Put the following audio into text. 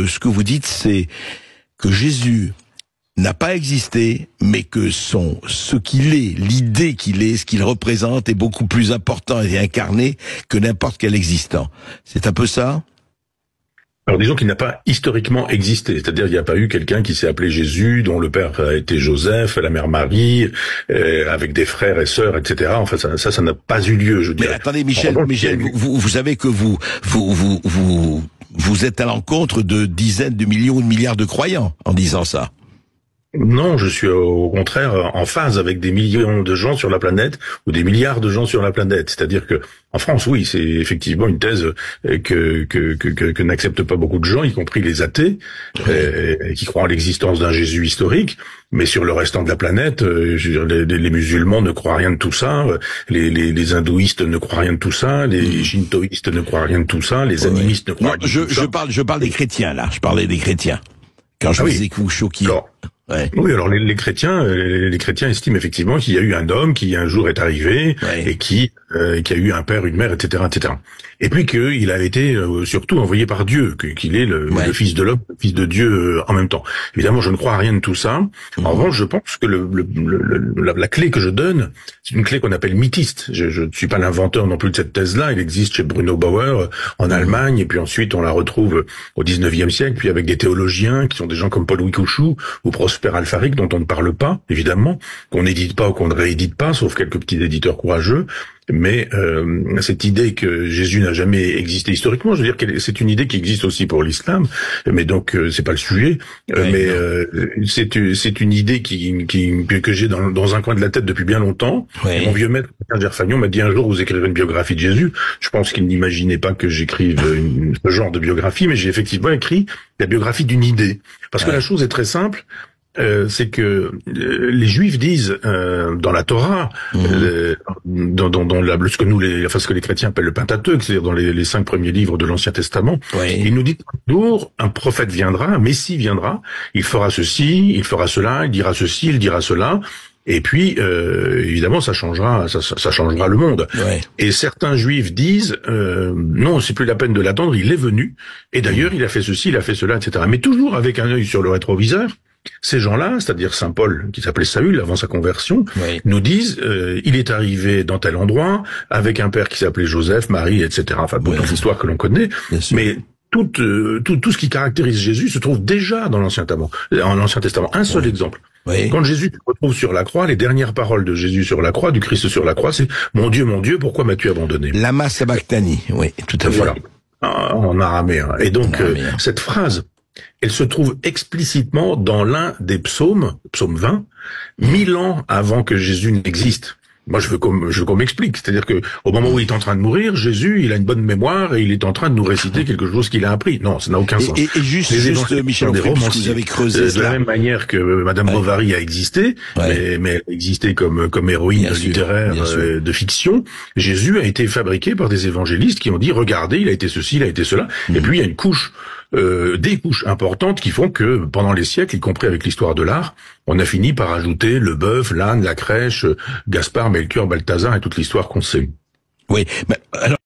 ce que vous dites, c'est que Jésus n'a pas existé, mais que ce qu'il est, l'idée qu'il est, ce qu'il représente est beaucoup plus important et incarné que n'importe quel existant. C'est un peu ça? Alors disons qu'il n'a pas historiquement existé, c'est-à-dire il n'y a pas eu quelqu'un qui s'est appelé Jésus, dont le père a été Joseph, la mère Marie, avec des frères et sœurs, etc. Enfin ça n'a pas eu lieu, je dirais. Mais attendez, Michel, vous savez que vous êtes à l'encontre de dizaines de millions ou de milliards de croyants en disant ça. Non, je suis au contraire en phase avec des millions de gens sur la planète ou des milliards de gens sur la planète. C'est-à-dire que en France, oui, c'est effectivement une thèse que n'acceptent pas beaucoup de gens, y compris les athées, qui croient en l'existence d'un Jésus historique. Mais sur le restant de la planète, les musulmans ne croient rien de tout ça, les hindouistes ne croient rien de tout ça, les shintoïstes ne croient rien de tout ça, les animistes ne croient rien de tout ça. Je parle des chrétiens là. Je parlais des chrétiens. Quand je disais que vous choquiez. Ouais. Oui, alors les chrétiens estiment effectivement qu'il y a eu un homme qui un jour est arrivé et qui a eu un père, une mère, etc., etc. Et puis qu'il a été surtout envoyé par Dieu, qu'il est le fils de l'homme, le fils de Dieu en même temps. Évidemment, je ne crois à rien de tout ça. En revanche, je pense que la clé que je donne, c'est une clé qu'on appelle mythiste. Je ne suis pas l'inventeur non plus de cette thèse-là. Elle existe chez Bruno Bauer en Allemagne, et puis ensuite on la retrouve au 19e siècle, puis avec des théologiens qui sont des gens comme Paul-Louis Couchoux ou Prosper Alfaric, dont on ne parle pas, évidemment, qu'on n'édite pas ou qu'on ne réédite pas, sauf quelques petits éditeurs courageux. Mais cette idée que Jésus n'a jamais existé historiquement, je veux dire que c'est une idée qui existe aussi pour l'islam, mais donc c'est pas le sujet. C'est une idée que j'ai dans un coin de la tête depuis bien longtemps. Et mon vieux maître Pierre Gerfagnon m'a dit un jour: vous écrivez une biographie de Jésus. Je pense qu'il n'imaginait pas que j'écrive ce genre de biographie, mais j'ai effectivement écrit la biographie d'une idée. Parce que la chose est très simple. C'est que les Juifs disent dans la Torah, dans ce que les chrétiens appellent le Pentateuque, c'est-à-dire dans les 5 premiers livres de l'Ancien Testament, ils nous disent toujours un prophète viendra, un Messie viendra, il fera ceci, il fera cela, il dira ceci, il dira cela. Et puis, évidemment, ça changera le monde. Et certains Juifs disent, non, c'est plus la peine de l'attendre, il est venu. Et d'ailleurs, il a fait ceci, il a fait cela, etc. Mais toujours avec un œil sur le rétroviseur. Ces gens-là, c'est-à-dire saint Paul, qui s'appelait Saül avant sa conversion, nous disent, il est arrivé dans tel endroit, avec un père qui s'appelait Joseph, Marie, etc. Enfin, beaucoup d'histoires que l'on connaît. Mais tout ce qui caractérise Jésus se trouve déjà dans l'Ancien Testament. Un seul exemple. Quand Jésus se retrouve sur la croix, les dernières paroles de Jésus sur la croix, du Christ sur la croix, c'est « Mon Dieu, pourquoi m'as-tu abandonné ?» Lama sabachthani, oui, tout à fait. Voilà, en araméen. Et donc, cette phrase, elle se trouve explicitement dans l'un des psaumes, psaume 20, 1000 ans avant que Jésus n'existe. Moi, je veux qu'on m'explique. C'est-à-dire que, au moment où il est en train de mourir, Jésus, il a une bonne mémoire et il est en train de nous réciter quelque chose qu'il a appris. Non, ça n'a aucun sens. Et juste Michel Onfray, parce que vous avez creusé de la même manière que Madame Bovary a existé, mais elle a existé comme héroïne littéraire de fiction. Jésus a été fabriqué par des évangélistes qui ont dit, regardez, il a été ceci, il a été cela. Et puis, il y a une couche, des couches importantes qui font que, pendant les siècles, y compris avec l'histoire de l'art, on a fini par ajouter le bœuf, l'âne, la crèche, Gaspard, Melchior, Balthazar et toute l'histoire qu'on sait. Oui, mais alors